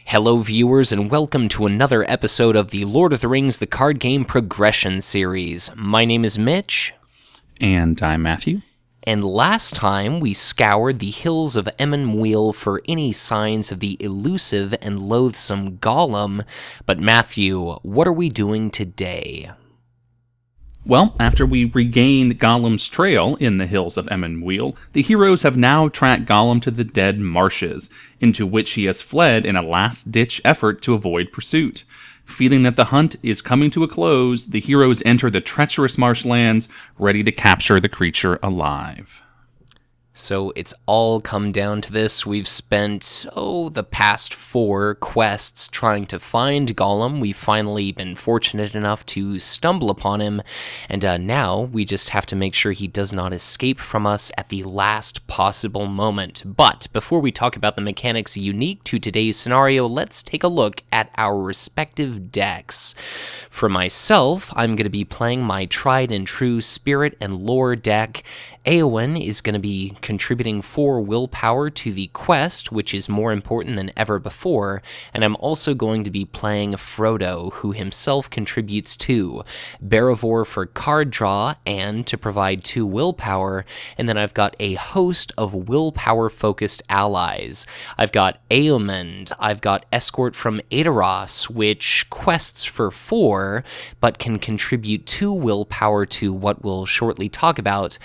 Hello viewers and welcome to another episode of the Lord of the Rings The Card Game Progression Series. My name is Mitch. And I'm Matthew. And last time we scoured the hills of Emyn for any signs of the elusive and loathsome Gollum. But Matthew, what are we doing today? Well, after we regained Gollum's trail in the hills of Emyn, the heroes have now tracked Gollum to the Dead Marshes, into which he has fled in a last-ditch effort to avoid pursuit. Feeling that the hunt is coming to a close, the heroes enter the treacherous marshlands, ready to capture the creature alive. So it's all come down to this. We've spent, the past 4 quests trying to find Gollum. We've finally been fortunate enough to stumble upon him, and now we just have to make sure he does not escape from us at the last possible moment. But before we talk about the mechanics unique to today's scenario, let's take a look at our respective decks. For myself, I'm going to be playing my tried and true Spirit and Lore deck. Eowyn is going to be contributing 4 willpower to the quest, which is more important than ever before, and I'm also going to be playing Frodo, who himself contributes 2, Barivor for card draw and to provide 2 willpower, and then I've got a host of willpower-focused allies. I've got Eomund, I've got Escort from Edoras, which quests for 4, but can contribute 2 willpower to what we'll shortly talk about,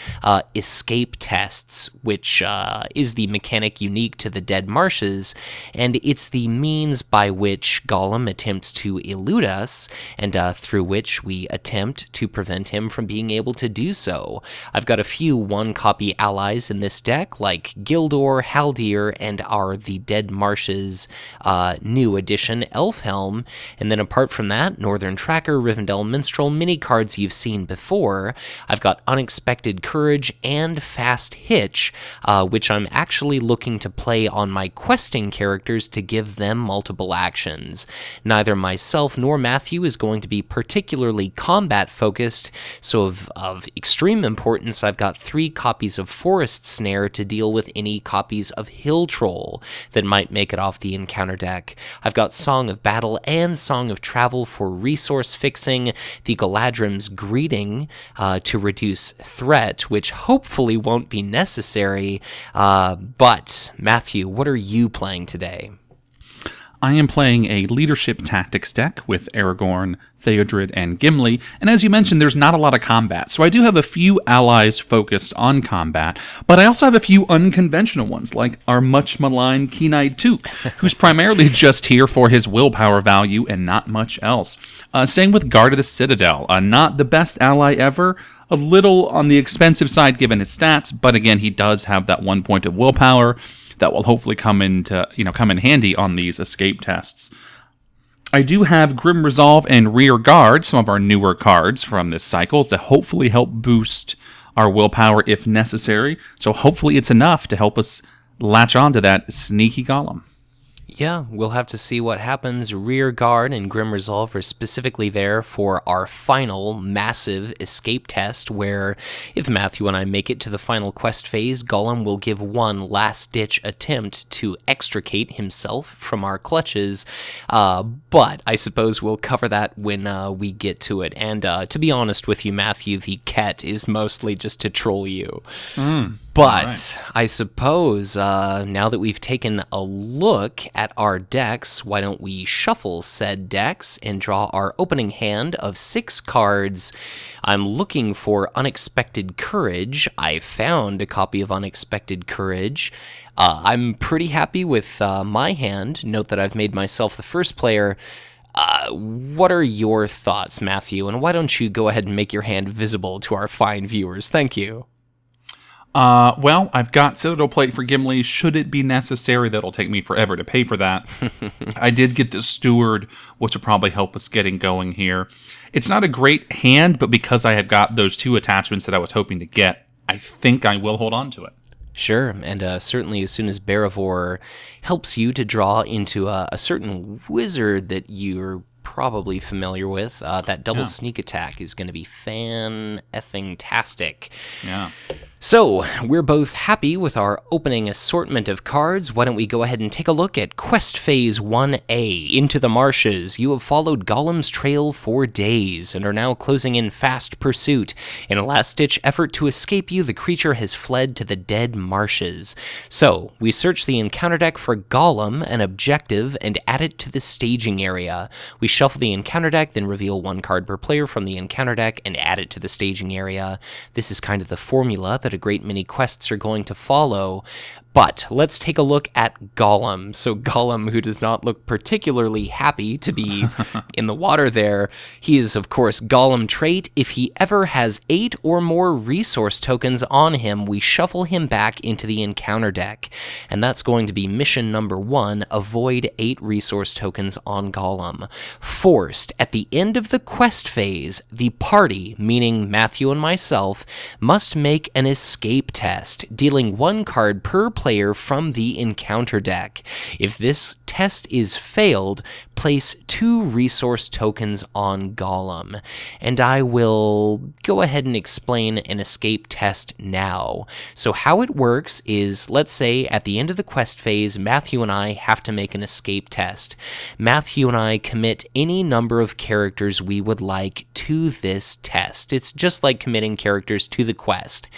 escape tests, which is the mechanic unique to the Dead Marshes, and it's the means by which Gollum attempts to elude us, and through which we attempt to prevent him from being able to do so. I've got a few 1-copy allies in this deck, like Gildor, Haldir, and our The Dead Marshes new edition, Elfhelm, and then apart from that, Northern Tracker, Rivendell Minstrel, mini cards you've seen before. I've got Unexpected Courage and Fast Hitch, which I'm actually looking to play on my questing characters to give them multiple actions. Neither myself nor Matthew is going to be particularly combat focused, so of extreme importance, I've got 3 copies of Forest Snare to deal with any copies of Hill Troll that might make it off the encounter deck. I've got Song of Battle and Song of Travel for resource fixing, the Galadrim's Greeting to reduce threat, which hopefully won't be necessary, but Matthew, what are you playing today? I am playing a leadership tactics deck with Aragorn, Theodred, and Gimli, and as you mentioned, there's not a lot of combat, so I do have a few allies focused on combat, but I also have a few unconventional ones, like our much-maligned Keen-Eyed Took, who's primarily just here for his willpower value and not much else. Same with Guard of the Citadel, not the best ally ever, a little on the expensive side given his stats, but again, he does have that 1 point of willpower that will hopefully come in handy on these escape tests. I do have Grim Resolve and Rear Guard, some of our newer cards from this cycle, to hopefully help boost our willpower if necessary. So hopefully it's enough to help us latch on to that sneaky Gollum. Yeah, we'll have to see what happens. Rear Guard and Grim Resolve are specifically there for our final massive escape test, where if Matthew and I make it to the final quest phase, Gollum will give one last-ditch attempt to extricate himself from our clutches, but I suppose we'll cover that when we get to it. And to be honest with you, Matthew, the cat is mostly just to troll you. But right. I suppose now that we've taken a look at our decks, why don't we shuffle said decks and draw our opening hand of 6 cards. I'm looking for Unexpected Courage. I found a copy of Unexpected Courage. I'm pretty happy with my hand. Note that I've made myself the first player. What are your thoughts, Matthew? And why don't you go ahead and make your hand visible to our fine viewers? Thank you. Well, I've got Citadel Plate for Gimli. Should it be necessary, that'll take me forever to pay for that. I did get the Steward, which will probably help us getting going here. It's not a great hand, but because I have got those 2 attachments that I was hoping to get, I think I will hold on to it. Sure, and certainly as soon as Barivor helps you to draw into a certain wizard that you're probably familiar with, that double sneak attack is going to be fan-effing-tastic. Yeah. So, we're both happy with our opening assortment of cards. Why don't we go ahead and take a look at Quest Phase 1A, Into the Marshes. You have followed Gollum's trail for days and are now closing in fast pursuit. In a last-ditch effort to escape you, the creature has fled to the Dead Marshes. So, we search the encounter deck for Gollum, an objective, and add it to the staging area. We shuffle the encounter deck, then reveal one card per player from the encounter deck and add it to the staging area. This is kind of the formula that a great many quests are going to follow. But let's take a look at Gollum. So Gollum, who does not look particularly happy to be in the water there, he is, of course, Gollum trait. If he ever has 8 or more resource tokens on him, we shuffle him back into the encounter deck. And that's going to be mission number 1, avoid 8 resource tokens on Gollum. Forced, at the end of the quest phase, the party, meaning Matthew and myself, must make an escape test, dealing 1 card per player from the encounter deck. If this test is failed, place 2 resource tokens on Gollum. And I will go ahead and explain an escape test now. So how it works is, let's say at the end of the quest phase, Matthew and I have to make an escape test. Matthew and I commit any number of characters we would like to this test. It's just like committing characters to the quest.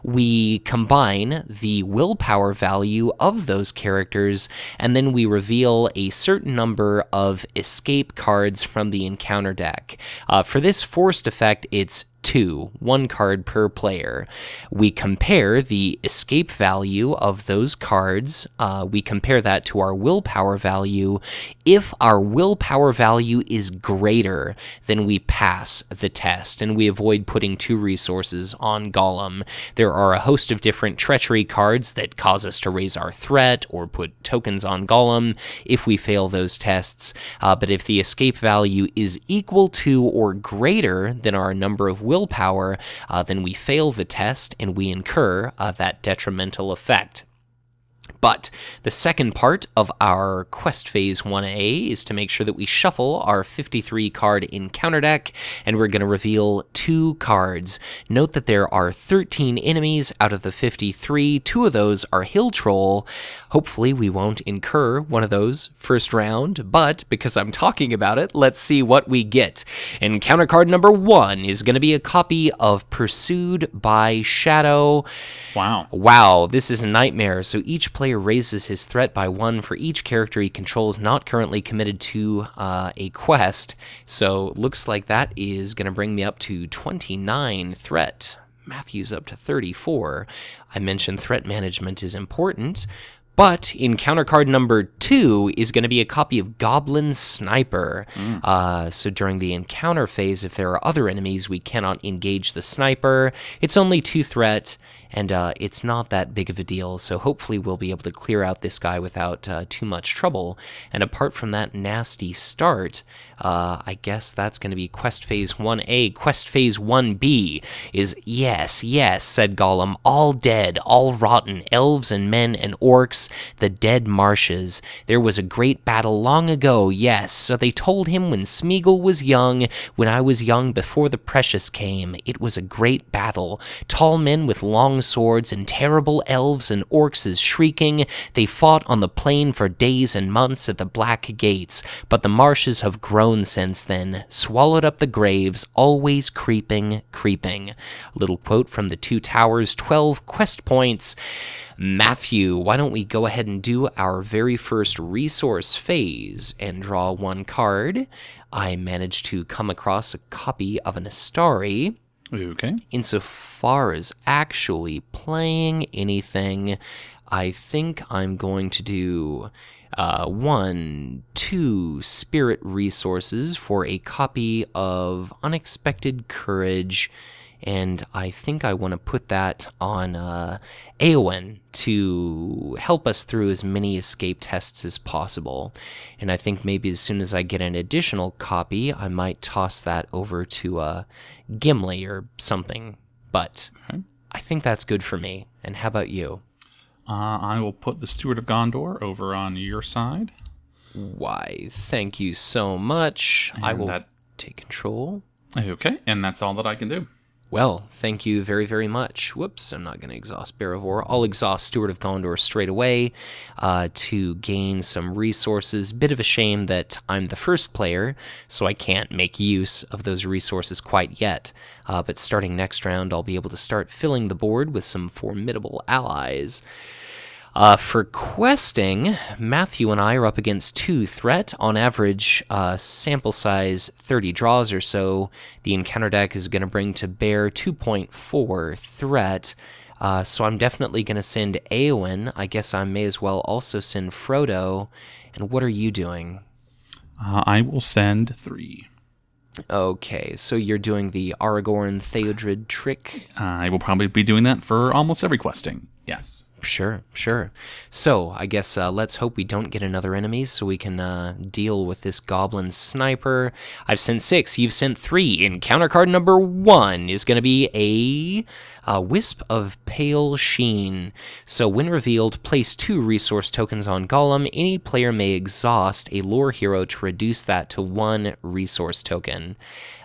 We combine the willpower value of those characters, and then we reveal a certain number of escape cards from the encounter deck. For this forced effect, it's 2, 1 card per player. We compare the escape value of those cards. We compare that to our willpower value. If our willpower value is greater, then we pass the test, and we avoid putting 2 resources on Gollum. There are a host of different treachery cards that cause us to raise our threat or put tokens on Gollum if we fail those tests, but if the escape value is equal to or greater than our number of willpower, then we fail the test and we incur that detrimental effect. But the second part of our Quest Phase 1A is to make sure that we shuffle our 53-card encounter deck, and we're going to reveal 2 cards. Note that there are 13 enemies out of the 53. 2 of those are Hill Troll. Hopefully we won't incur one of those first round, but because I'm talking about it, let's see what we get. Encounter card number 1 is going to be a copy of Pursued by Shadow. Wow, this is a nightmare. So each player raises his threat by 1 for each character he controls not currently committed to a quest. So looks like that is going to bring me up to 29 threat. Matthew's up to 34. I mentioned threat management is important. But encounter card number 2 is going to be a copy of Goblin Sniper. So during the encounter phase, if there are other enemies, we cannot engage the sniper. It's only 2 threat, and it's not that big of a deal. So hopefully we'll be able to clear out this guy without too much trouble. And apart from that nasty start, I guess that's going to be Quest Phase 1A. Quest Phase 1B is, yes, said Gollum, all dead, all rotten, elves and men and orcs, the Dead Marshes. There was a great battle long ago, yes, so they told him when Smeagol was young, when I was young before the Precious came. It was a great battle. Tall men with long swords and terrible elves and orcs shrieking. They fought on the plain for days and months at the Black Gates, but the marshes have grown since then, swallowed up the graves, always creeping. A little quote from the 2 Towers, 12 quest points. Matthew, why don't we go ahead and do our very first resource phase and draw 1 card. I managed to come across a copy of an Astari. Okay. Insofar as actually playing anything, I think I'm going to do 1, 2 spirit resources for a copy of Unexpected Courage, and I think I want to put that on Eowyn to help us through as many escape tests as possible. And I think maybe as soon as I get an additional copy, I might toss that over to Gimli or something. But okay. I think that's good for me. And how about you? I will put the Steward of Gondor over on your side. Why, thank you so much. And I will take control. Okay, and that's all that I can do. Well, thank you very, very much. Whoops, I'm not going to exhaust Bear of War. I'll exhaust Steward of Gondor straight away to gain some resources. Bit of a shame that I'm the first player, so I can't make use of those resources quite yet. But starting next round, I'll be able to start filling the board with some formidable allies. For questing, Matthew and I are up against 2 threat. On average, sample size 30 draws or so. The encounter deck is going to bring to bear 2.4 threat. So I'm definitely going to send Eowyn. I guess I may as well also send Frodo. And what are you doing? I will send 3. Okay, so you're doing the Aragorn Theodred trick? I will probably be doing that for almost every questing. Yes. Sure. So, I guess let's hope we don't get another enemy so we can deal with this goblin sniper. I've sent 6, you've sent 3. Encounter card number 1 is going to be a Wisp of Pale Sheen. So, when revealed, place 2 resource tokens on Gollum. Any player may exhaust a lore hero to reduce that to 1 resource token.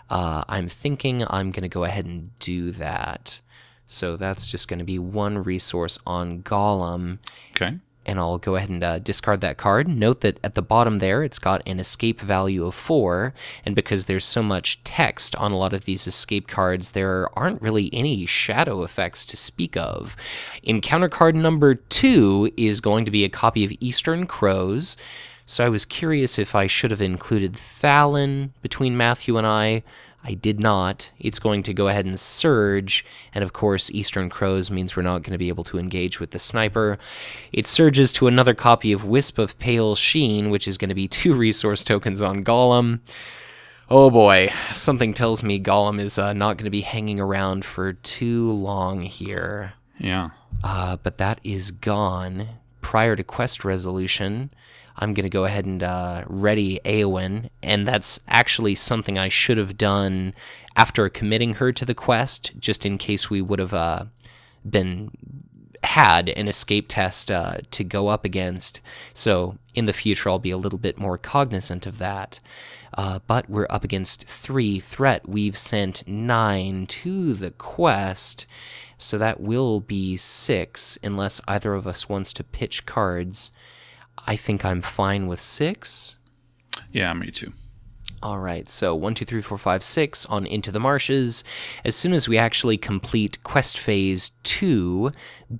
I'm thinking I'm going to go ahead and do that. So that's just going to be 1 resource on Gollum. Okay. And I'll go ahead and discard that card. Note that at the bottom there, it's got an escape value of 4. And because there's so much text on a lot of these escape cards, there aren't really any shadow effects to speak of. Encounter card number 2 is going to be a copy of Eastern Crows. So I was curious if I should have included Thalin between Matthew and I did not. It's going to go ahead and surge, and of course Eastern Crows means we're not going to be able to engage with the sniper. It surges to another copy of Wisp of Pale Sheen, which is going to be 2 resource tokens on Gollum. Oh boy, something tells me Gollum is not going to be hanging around for too long here. Yeah. But that is gone. Prior to quest resolution, I'm going to go ahead and ready Eowyn, and that's actually something I should have done after committing her to the quest, just in case we would have had an escape test to go up against. So in the future, I'll be a little bit more cognizant of that. But we're up against 3 threat. We've sent 9 to the quest, so that will be 6, unless either of us wants to pitch cards. I think I'm fine with 6. Yeah, me too. All right, so 1, 2, 3, 4, 5, 6 on Into the Marshes. As soon as we actually complete Quest Phase 2,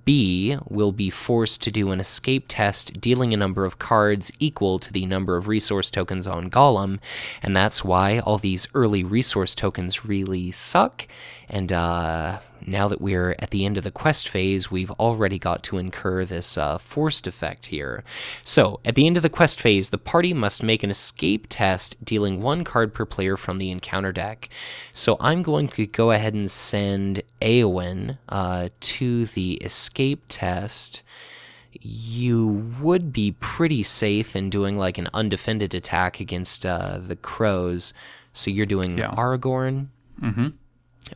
B will be forced to do an escape test, dealing a number of cards equal to the number of resource tokens on Gollum, and that's why all these early resource tokens really suck. And now that we're at the end of the quest phase, we've already got to incur this forced effect here. So, at the end of the quest phase, the party must make an escape test, dealing 1 card per player from the encounter deck. So I'm going to go ahead and send Eowyn to the escape test. You would be pretty safe in doing like an undefended attack against the crows. So you're doing Aragorn? Mm-hmm.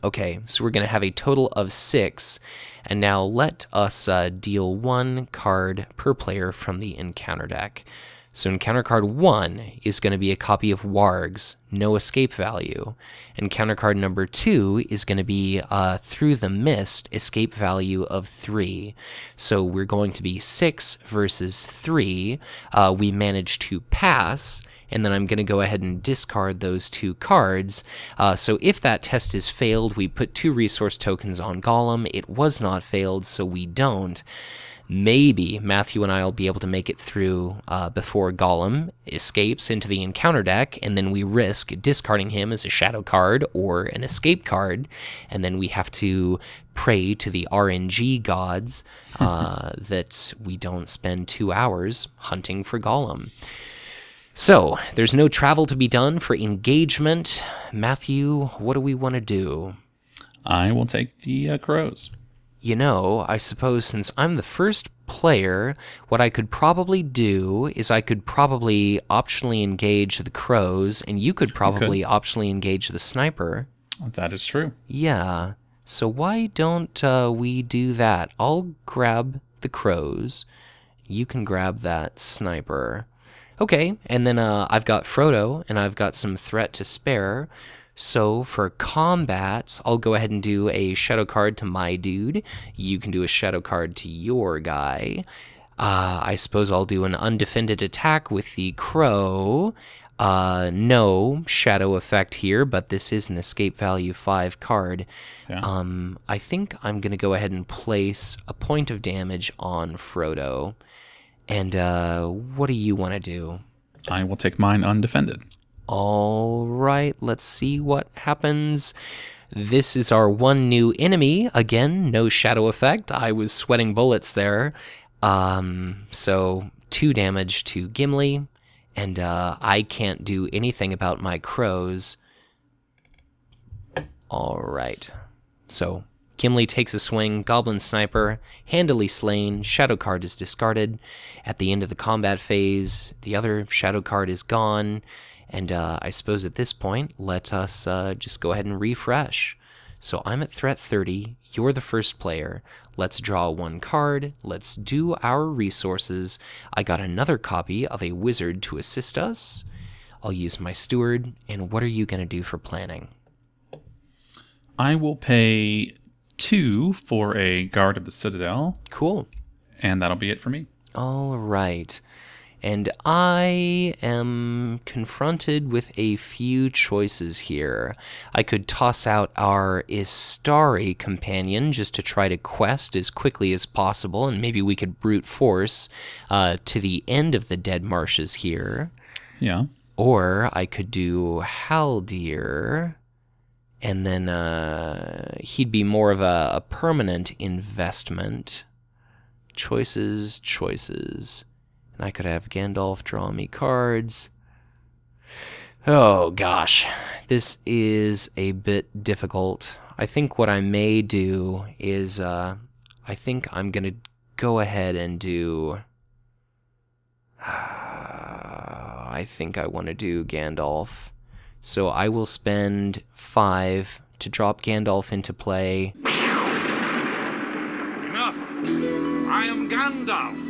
Okay, so we're going to have a total of 6, and now let us deal 1 card per player from the encounter deck. So encounter card 1 is going to be a copy of Wargs, no escape value. Encounter card number 2 is going to be Through the Mist, escape value of 3. So we're going to be 6 versus 3. We managed to pass, and then I'm going to go ahead and discard those 2 cards. So if that test is failed, we put 2 resource tokens on Gollum. It was not failed, so we don't. Maybe Matthew and I will be able to make it through before Gollum escapes into the encounter deck, and then we risk discarding him as a shadow card or an escape card, and then we have to pray to the RNG gods that we don't spend 2 hours hunting for Gollum. So, there's no travel to be done for engagement. Matthew, what do we want to do? I will take the crows. You know, I suppose since I'm the first player, what I could probably do is I could probably optionally engage the crows, and you could probably optionally engage the sniper. That is true. Yeah. So why don't we do that? I'll grab the crows. You can grab that sniper. Okay, and then I've got Frodo, and I've got some threat to spare. So for combat, I'll go ahead and do a shadow card to my dude. You can do a shadow card to your guy. I suppose I'll do an undefended attack with the crow. No shadow effect here, but this is an escape value 5 card. Yeah. I think I'm going to go ahead and place a point of damage on Frodo. And what do you want to do? I will take mine undefended. All right, let's see what happens. This is our one new enemy. Again, no shadow effect. I was sweating bullets there. So 2 damage to Gimli, and I can't do anything about my crows. All right. So Gimli takes a swing, Goblin Sniper, handily slain, shadow card is discarded. At the end of the combat phase, the other shadow card is gone. And I suppose at this point, let us just go ahead and refresh. So I'm at threat 30. You're the first player. Let's draw 1 card. Let's do our resources. I got another copy of a wizard to assist us. I'll use my steward. And what are you going to do for planning? I will pay 2 for a guard of the Citadel. Cool. And that'll be it for me. All right. And I am confronted with a few choices here. I could toss out our Istari companion just to try to quest as quickly as possible, and maybe we could brute force to the end of the Dead Marshes here. Yeah. Or I could do Haldir, and then he'd be more of a permanent investment. Choices. I could have Gandalf draw me cards. Oh, gosh. This is a bit difficult. I think what I may do is, I think I'm going to go ahead and do... I think I want to do Gandalf. So I will spend 5 to drop Gandalf into play. Enough! I am Gandalf!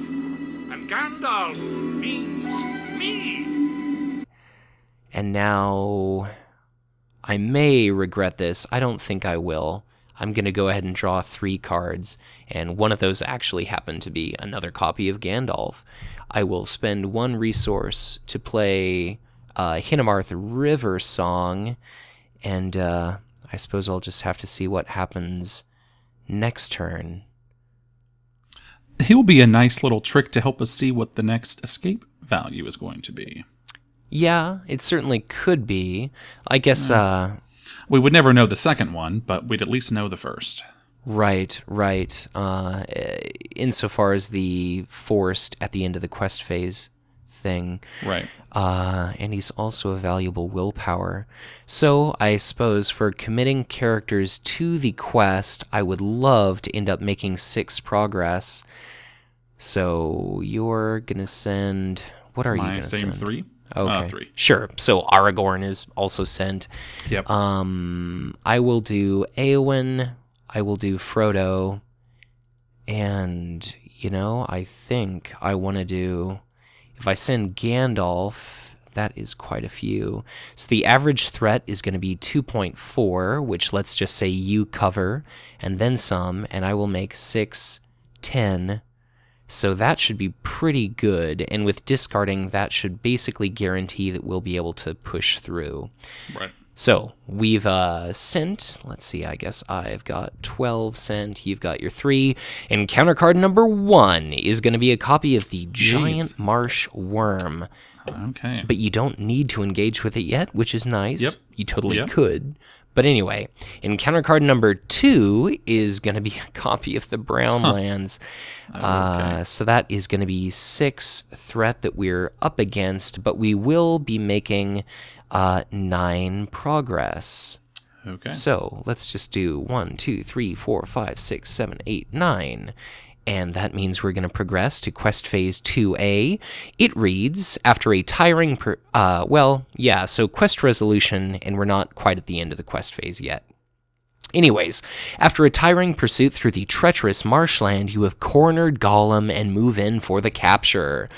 And Gandalf means me. And now I may regret this. I don't think I will. I'm going to go ahead and draw 3 cards, and one of those actually happened to be another copy of Gandalf. I will spend 1 resource to play Hinnemarth River Song, and I suppose I'll just have to see what happens next turn. He'll be a nice little trick to help us see what the next escape value is going to be. Yeah, it certainly could be. I guess... we would never know the second one, but we'd at least know the first. Right. Insofar as the forced at the end of the quest phase thing. Right. And he's also a valuable willpower. So I suppose for committing characters to the quest, I would love to end up making 6 progress. So you're going to send... What are you going to send? My same 3? Okay. 3. Sure. So Aragorn is also sent. Yep. I will do Éowyn. I will do Frodo. And, I think I want to do... If I send Gandalf, that is quite a few. So the average threat is going to be 2.4, which let's just say you cover, and then some, and I will make 6, 10... So that should be pretty good, and with discarding, that should basically guarantee that we'll be able to push through. Right. So we've sent, let's see, I guess I've got 12 sent, you've got your 3, and counter card number 1 is going to be a copy of the Giant Marsh Worm. Okay. But you don't need to engage with it yet, which is nice. Yep. You totally could. But anyway, encounter card number 2 is going to be a copy of the Brown Lands. Okay. So that is going to be 6 threat that we're up against, but we will be making 9 progress. Okay. So let's just do 1, 2, 3, 4, 5, 6, 7, 8, 9. And that means we're going to progress to Quest Phase 2A. It reads, after a tiring... so quest resolution, and we're not quite at the end of the quest phase yet. Anyways, after a tiring pursuit through the treacherous marshland, you have cornered Gollum and move in for the capture.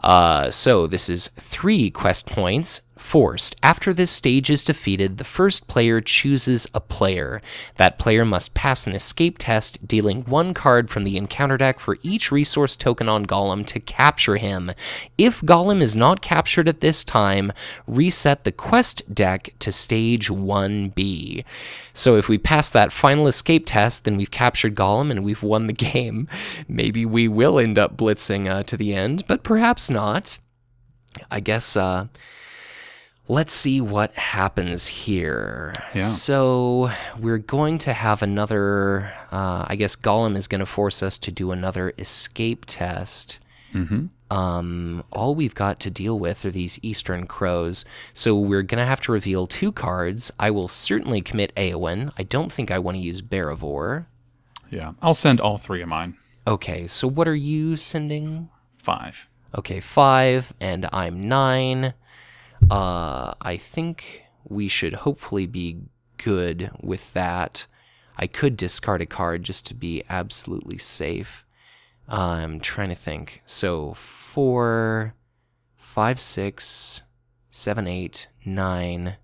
So this is 3 quest points, Forced. After this stage is defeated, the first player chooses a player. That player must pass an escape test, dealing 1 card from the encounter deck for each resource token on Golem to capture him. If Golem is not captured at this time, reset the quest deck to stage 1B. So if we pass that final escape test, then we've captured Golem and we've won the game. Maybe we will end up blitzing to the end, but perhaps not. I guess, let's see what happens here. Yeah. So we're going to have another, I guess Golem is going to force us to do another escape test. Mm-hmm. All we've got to deal with are these Eastern Crows. So we're going to have to reveal 2 cards. I will certainly commit Eowyn. I don't think I want to use Barivore. Yeah, I'll send all 3 of mine. Okay, so what are you sending? 5. Okay, 5, and I'm 9. I think we should hopefully be good with that. I could discard a card just to be absolutely safe. I'm trying to think. So 4, 5, 6, 7, 8, 9.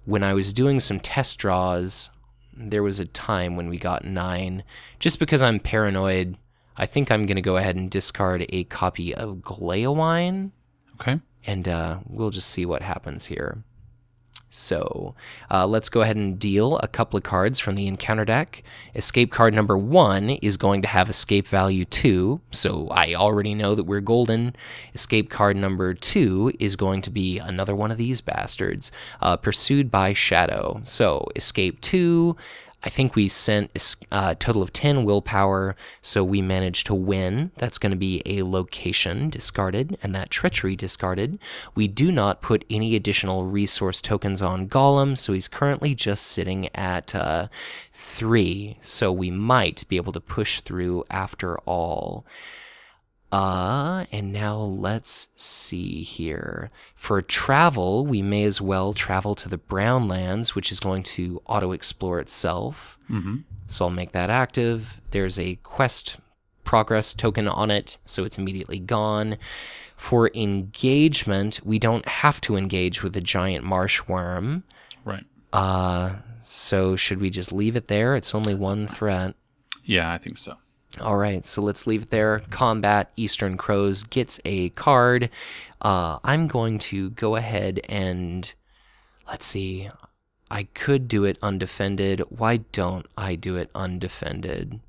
When I was doing some test draws, there was a time when we got 9. Just because I'm paranoid, I think I'm going to go ahead and discard a copy of Gleowine. Okay. And we'll just see what happens here. So let's go ahead and deal a couple of cards from the encounter deck. Escape card number 1 is going to have escape value 2, so I already know that we're golden. Escape card number 2 is going to be another one of these bastards, Pursued by Shadow. So escape 2. I think we sent a total of 10 willpower, so we managed to win. That's going to be a location discarded, and that treachery discarded. We do not put any additional resource tokens on Golem, so he's currently just sitting at 3, so we might be able to push through after all. And now let's see here. For travel, we may as well travel to the Brownlands, which is going to auto-explore itself. Mm-hmm. So I'll make that active. There's a quest progress token on it, so it's immediately gone. For engagement, we don't have to engage with the giant marsh worm. Right. So should we just leave it there? It's only 1 threat. Yeah, I think so. All right, so let's leave it there. Combat Eastern Crows gets a card. I'm going to go ahead and, let's see, I could do it undefended. Why don't I do it undefended?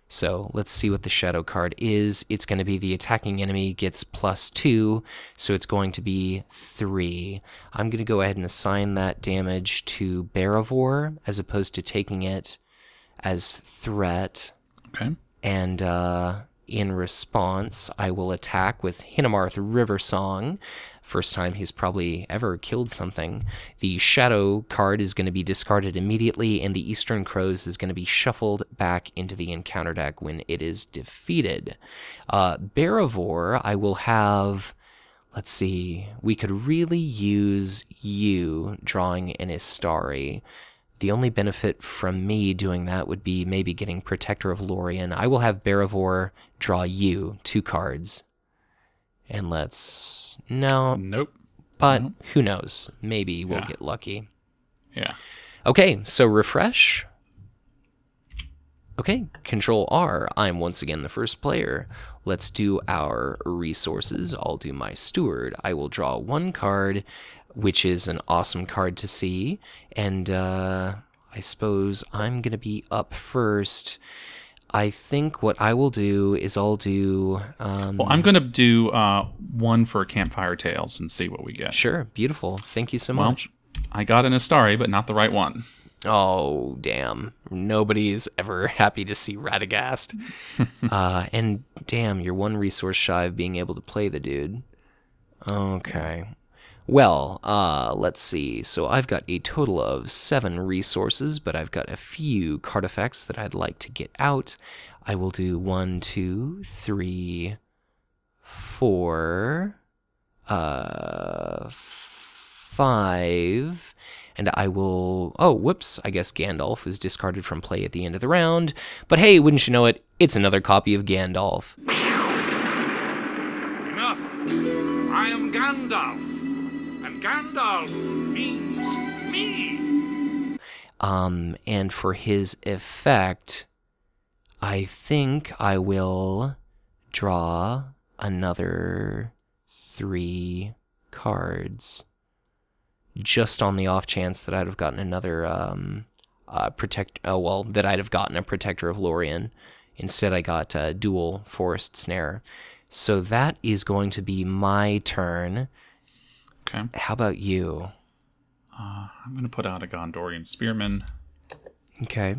So let's see what the shadow card is. It's going to be the attacking enemy gets +2, so it's going to be 3. I'm going to go ahead and assign that damage to Barivore as opposed to taking it as threat. Okay. And in response, I will attack with Hinamarth River Song. First time he's probably ever killed something. The Shadow card is going to be discarded immediately, and the Eastern Crows is going to be shuffled back into the encounter deck when it is defeated. Barivore, I will have... Let's see. We could really use you drawing an Istari. The only benefit from me doing that would be maybe getting Protector of Lorien. I will have Barivore draw you 2 cards. And let's... No. Nope. But nope. Who knows? Maybe we'll get lucky. Yeah. Okay, so refresh. Okay, Control R. I'm once again the first player. Let's do our resources. I'll do my Steward. I will draw 1 card, which is an awesome card to see. And I suppose I'm going to be up first. I think what I will do is I'll do... well, I'm going to do 1 for Campfire Tales and see what we get. Sure, beautiful. Thank you so much. I got an Astari, but not the right one. Oh, damn. Nobody's ever happy to see Radagast. And damn, you're 1 resource shy of being able to play the dude. Okay. Well, let's see. So I've got a total of 7 resources, but I've got a few card effects that I'd like to get out. I will do 1, 2, 3, 4, 5, and I will... Oh, whoops, I guess Gandalf was discarded from play at the end of the round. But hey, wouldn't you know it, it's another copy of Gandalf. Enough! I am Gandalf, And Gandalf means me. And for his effect, I think I will draw another 3 cards. Just on the off chance that I'd have gotten another that I'd have gotten a Protector of Lorien. Instead, I got dual Forest Snare. So that is going to be my turn. Okay. How about you? I'm going to put out a Gondorian Spearman, Okay.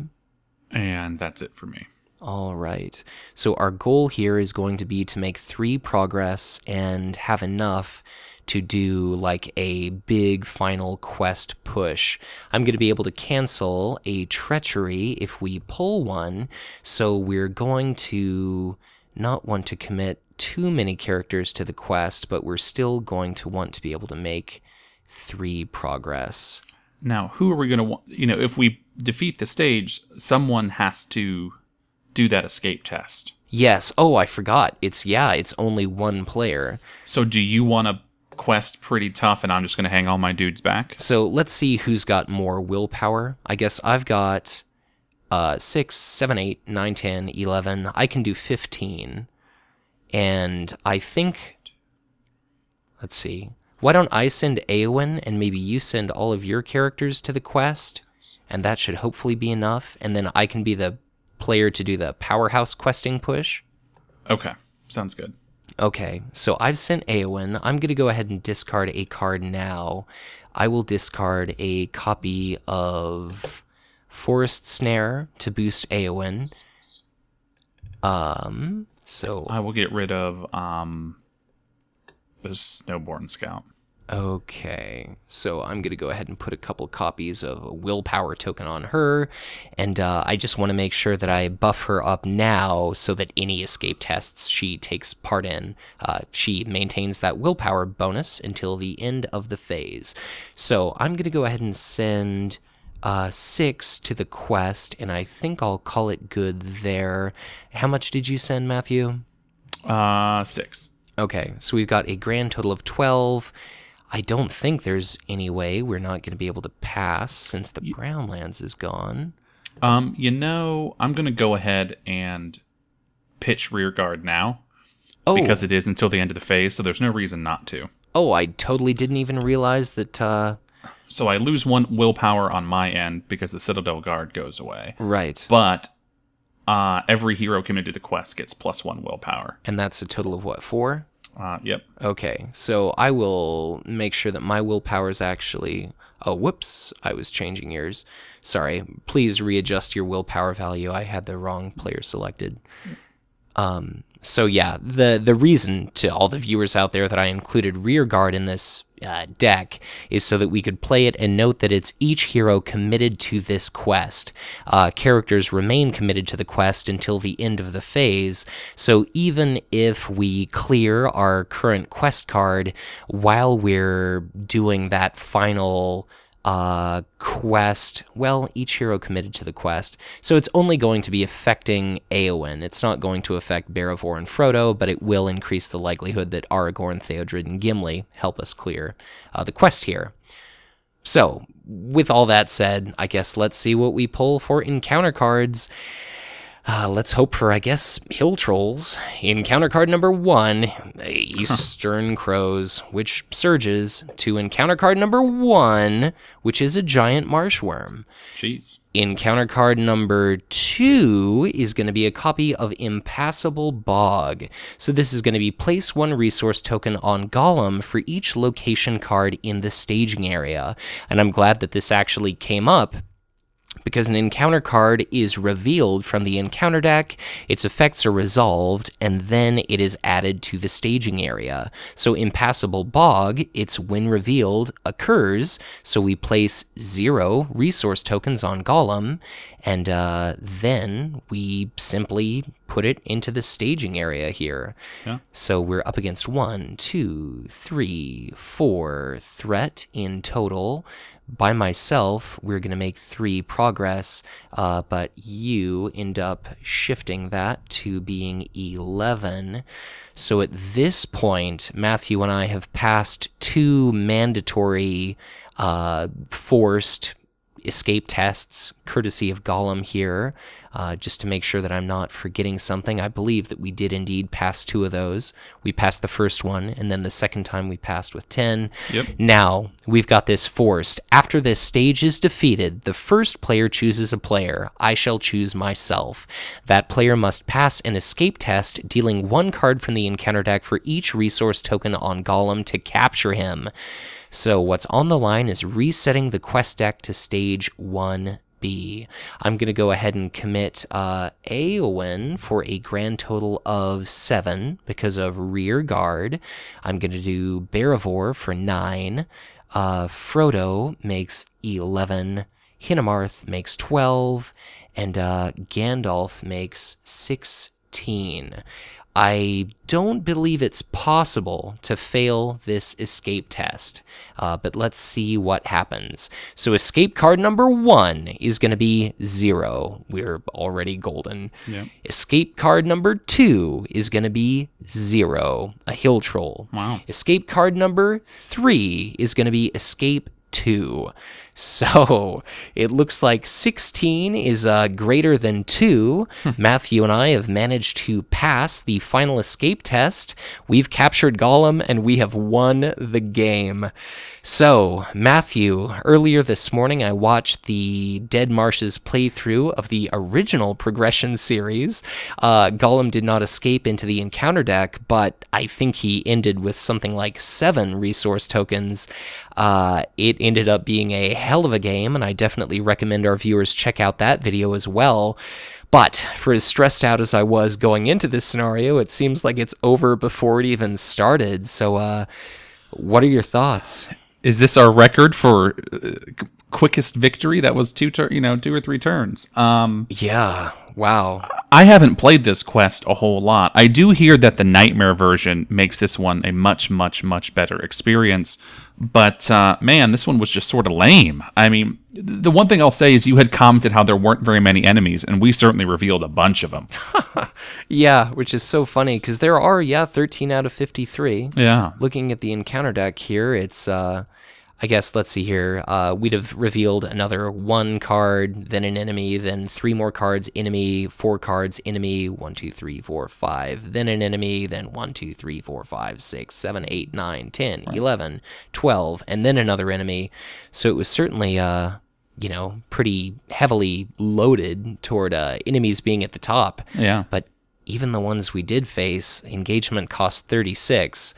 and that's it for me. All right. So our goal here is going to be to make 3 progress and have enough to do like a big final quest push. I'm going to be able to cancel a treachery if we pull one, so we're going to not want to commit too many characters to the quest, but we're still going to want to be able to make 3 progress. Now, who are we going to want? If we defeat the stage, someone has to do that escape test. Yes. Oh, I forgot. It's only 1 player. So do you want to quest pretty tough and I'm just going to hang all my dudes back? So let's see who's got more willpower. I guess I've got 6, 7, 8, 9, 10, 11. I can do 15. And I think... Let's see. Why don't I send Eowyn and maybe you send all of your characters to the quest? And that should hopefully be enough. And then I can be the player to do the powerhouse questing push. Okay. Sounds good. Okay, so I've sent Eowyn. I'm going to go ahead and discard a card now. I will discard a copy of Forest Snare to boost Eowyn. So I will get rid of the Snowborn Scout. Okay, so I'm going to go ahead and put a couple copies of a willpower token on her, and I just want to make sure that I buff her up now so that any escape tests she takes part in, she maintains that willpower bonus until the end of the phase. So I'm going to go ahead and send 6 to the quest, and I think I'll call it good there. How much did you send, Matthew? 6. Okay, so we've got a grand total of 12. I don't think there's any way we're not going to be able to pass since the Brownlands is gone. I'm going to go ahead and pitch rearguard now. Oh. Because it is until the end of the phase, so there's no reason not to. Oh, I totally didn't even realize that... So I lose 1 willpower on my end because the Citadel Guard goes away. Right. But every hero committed to the quest gets +1 willpower. And that's a total of what, 4? Yep. Okay, so I will make sure that my willpower is actually... Oh, whoops, I was changing yours. Sorry, please readjust your willpower value. I had the wrong player selected. So yeah, the reason to all the viewers out there that I included Rearguard in this deck is so that we could play it and note that it's each hero committed to this quest. Characters remain committed to the quest until the end of the phase, so even if we clear our current quest card while we're doing that final quest, well, each hero committed to the quest, so it's only going to be affecting Eowyn. It's not going to affect Beravor and Frodo, but it will increase the likelihood that Aragorn, Theodred, and Gimli help us clear the quest here. So, with all that said, I guess let's see what we pull for encounter cards. Let's hope for, I guess, Hill Trolls. Encounter card number 1, Eastern Crows, which surges to encounter card number 1, which is a giant marshworm. Jeez. Encounter card number 2 is going to be a copy of Impassable Bog. So this is going to be place 1 resource token on Gollum for each location card in the staging area. And I'm glad that this actually came up, because an encounter card is revealed from the encounter deck, its effects are resolved, and then it is added to the staging area. So Impassable Bog, its when revealed, occurs, so we place 0 resource tokens on Gollum, And then we simply put it into the staging area here. Yeah. So we're up against 1, 2, 3, 4 threat in total. By myself, we're going to make 3 progress, but you end up shifting that to being 11. So at this point, Matthew and I have passed 2 mandatory forced escape tests, courtesy of Gollum here, just to make sure that I'm not forgetting something. I believe that we did indeed pass 2 of those. We passed the first one, and then the second time we passed with 10. Yep. Now, we've got this forced. After this stage is defeated, the first player chooses a player. I shall choose myself. That player must pass an escape test, dealing 1 card from the encounter deck for each resource token on Gollum to capture him. So what's on the line is resetting the quest deck to stage 1B. I'm going to go ahead and commit Eowyn for a grand total of 7 because of rear guard. I'm going to do Barivore for 9. Frodo makes 11. Hinamarth makes 12. And Gandalf makes 16. I don't believe it's possible to fail this escape test, but let's see what happens. So escape card number 1 is going to be 0. We're already golden. Yep. Escape card number 2 is going to be 0, a hill troll. Wow. Escape card number 3 is going to be escape 2. So it looks like 16 is greater than 2. Matthew and I have managed to pass the final escape test. We've captured Gollum and we have won the game. So, Matthew, earlier this morning I watched the Dead Marshes playthrough of the original progression series. Gollum did not escape into the encounter deck, but I think he ended with something like 7 resource tokens. It ended up being a hell of a game, and I definitely recommend our viewers check out that video as well. But for as stressed out as I was going into this scenario, it seems like it's over before it even started. So, what are your thoughts? Is this our record for quickest victory? That was 2 or 3 turns. Yeah. Wow. I haven't played this quest a whole lot. I do hear that the Nightmare version makes this one a much, much, much better experience. But, man, this one was just sort of lame. I mean, the one thing I'll say is you had commented how there weren't very many enemies, and we certainly revealed a bunch of them. Yeah, which is so funny, because there are, 13 out of 53. Yeah. Looking at the encounter deck here, it's, I guess, let's see here. We'd have revealed another 1 card, then an enemy, then 3 more cards, enemy, 4 cards, enemy, 1, 2, 3, 4, 5, then an enemy, then 1, 2, 3, 4, 5, 6, 7, 8, 9, 10, right. 11, 12, and then another enemy. So it was certainly, pretty heavily loaded toward enemies being at the top. Yeah. But even the ones we did face, engagement cost 36.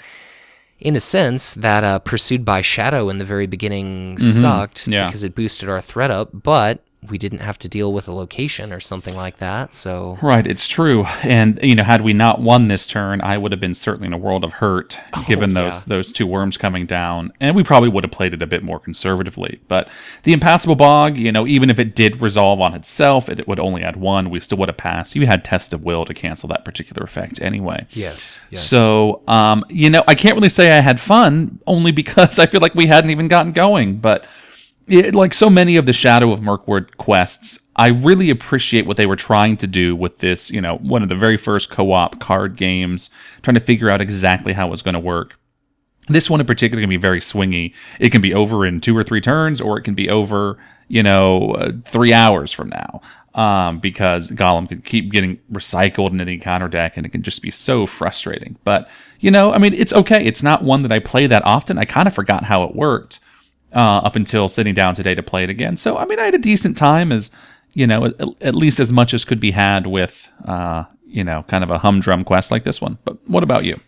In a sense, that Pursued by Shadow in the very beginning sucked because it boosted our threat up, but we didn't have to deal with a location or something like that, so... Right, it's true. And, had we not won this turn, I would have been certainly in a world of hurt, given those 2 worms coming down. And we probably would have played it a bit more conservatively. But the Impassable Bog, even if it did resolve on itself, it would only add 1. We still would have passed. You had Test of Will to cancel that particular effect anyway. Yes. So, I can't really say I had fun, only because I feel like we hadn't even gotten going. But... like so many of the Shadow of Mirkwood quests, I really appreciate what they were trying to do with this, one of the very first co-op card games, trying to figure out exactly how it was going to work. This one in particular can be very swingy. It can be over in 2 or 3 turns, or it can be over, 3 hours from now, because Gollum can keep getting recycled into the encounter deck, and it can just be so frustrating. But, it's okay. It's not one that I play that often. I kind of forgot how it worked. Up until sitting down today to play it again. So, I had a decent time, as, at least as much as could be had with, kind of a humdrum quest like this one. But what about you?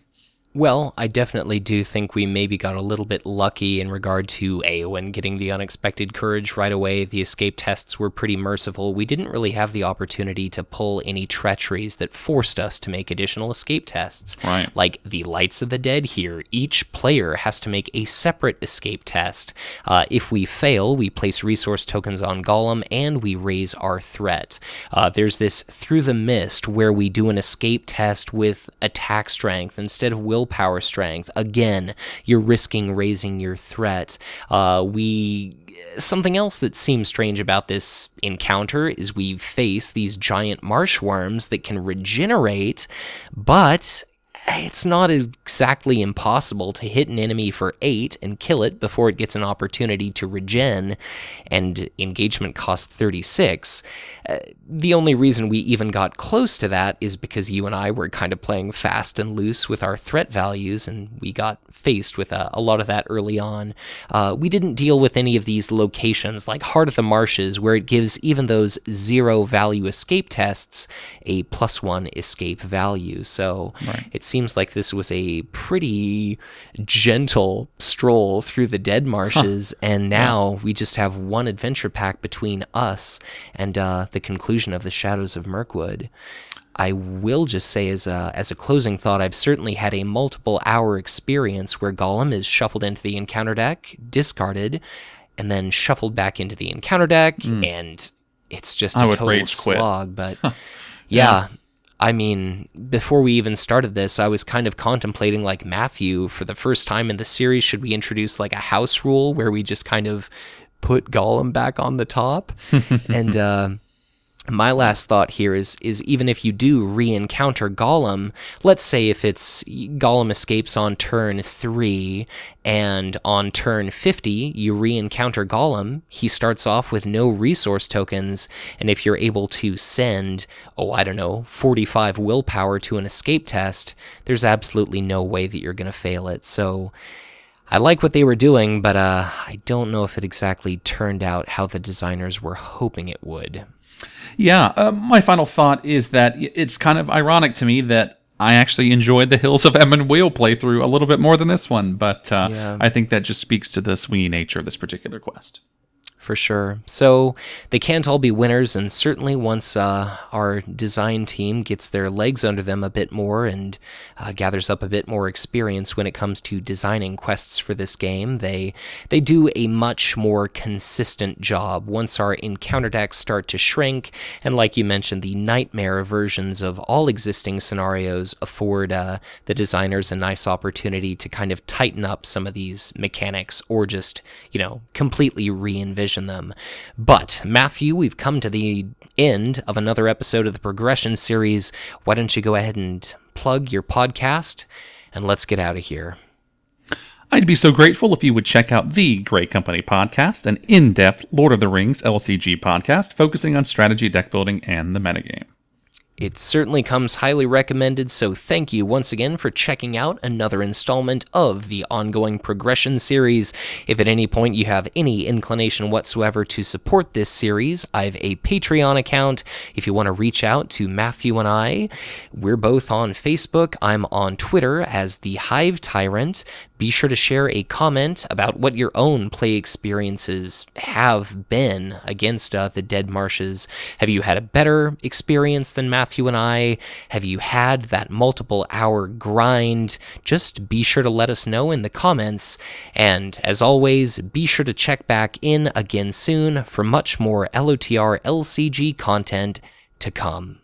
Well, I definitely do think we maybe got a little bit lucky in regard to Eowyn getting the unexpected courage right away. The escape tests were pretty merciful. We didn't really have the opportunity to pull any treacheries that forced us to make additional escape tests. Right. Like the Lights of the Dead here, each player has to make a separate escape test. If we fail, we place resource tokens on Gollum and we raise our threat. There's this Through the Mist where we do an escape test with attack strength instead of willpower strength. Again, you're risking raising your threat. Something else that seems strange about this encounter is we face these giant marsh worms that can regenerate, but it's not exactly impossible to hit an enemy for 8 and kill it before it gets an opportunity to regen, and engagement cost 36. The only reason we even got close to that is because you and I were kind of playing fast and loose with our threat values, and we got faced with a lot of that early on. We didn't deal with any of these locations like Heart of the Marshes, where it gives even those 0 value escape tests a +1 escape value. So It seems like this was a pretty gentle stroll through the Dead Marshes, and now we just have one adventure pack between us and the conclusion of the Shadows of Mirkwood. I will just say as a closing thought, I've certainly had a multiple hour experience where Gollum is shuffled into the encounter deck, discarded, and then shuffled back into the encounter deck, and it's just a total slog. But yeah. I mean, before we even started this, I was kind of contemplating, like, Matthew, for the first time in the series, should we introduce, like, a house rule where we just kind of put Gollum back on the top? And my last thought here is even if you do re-encounter Gollum, let's say if it's Gollum escapes on turn 3, and on turn 50 you re-encounter Gollum, he starts off with no resource tokens, and if you're able to send, 45 willpower to an escape test, there's absolutely no way that you're going to fail it. So I like what they were doing, but I don't know if it exactly turned out how the designers were hoping it would. Yeah, my final thought is that it's kind of ironic to me that I actually enjoyed the Hills of Emyn playthrough a little bit more than this one, but I think that just speaks to the swingy nature of this particular quest. For sure. So they can't all be winners, and certainly once our design team gets their legs under them a bit more and gathers up a bit more experience when it comes to designing quests for this game, they do a much more consistent job once our encounter decks start to shrink, and like you mentioned, the nightmare versions of all existing scenarios afford the designers a nice opportunity to kind of tighten up some of these mechanics or just, completely re-envision them. But Matthew, we've come to the end of another episode of the Progression series. Why don't you go ahead and plug your podcast, and let's get out of here. I'd be so grateful if you would check out the Great Company podcast, an in-depth Lord of the Rings LCG podcast focusing on strategy, deck building, and the metagame. It certainly comes highly recommended, so thank you once again for checking out another installment of the ongoing Progression series. If at any point you have any inclination whatsoever to support this series, I have a Patreon account. If you want to reach out to Matthew and I, we're both on Facebook. I'm on Twitter as the Hive Tyrant. Be sure to share a comment about what your own play experiences have been against the Dead Marshes. Have you had a better experience than Matthew and I? Have you had that multiple hour grind? Just be sure to let us know in the comments. And as always, be sure to check back in again soon for much more LOTR LCG content to come.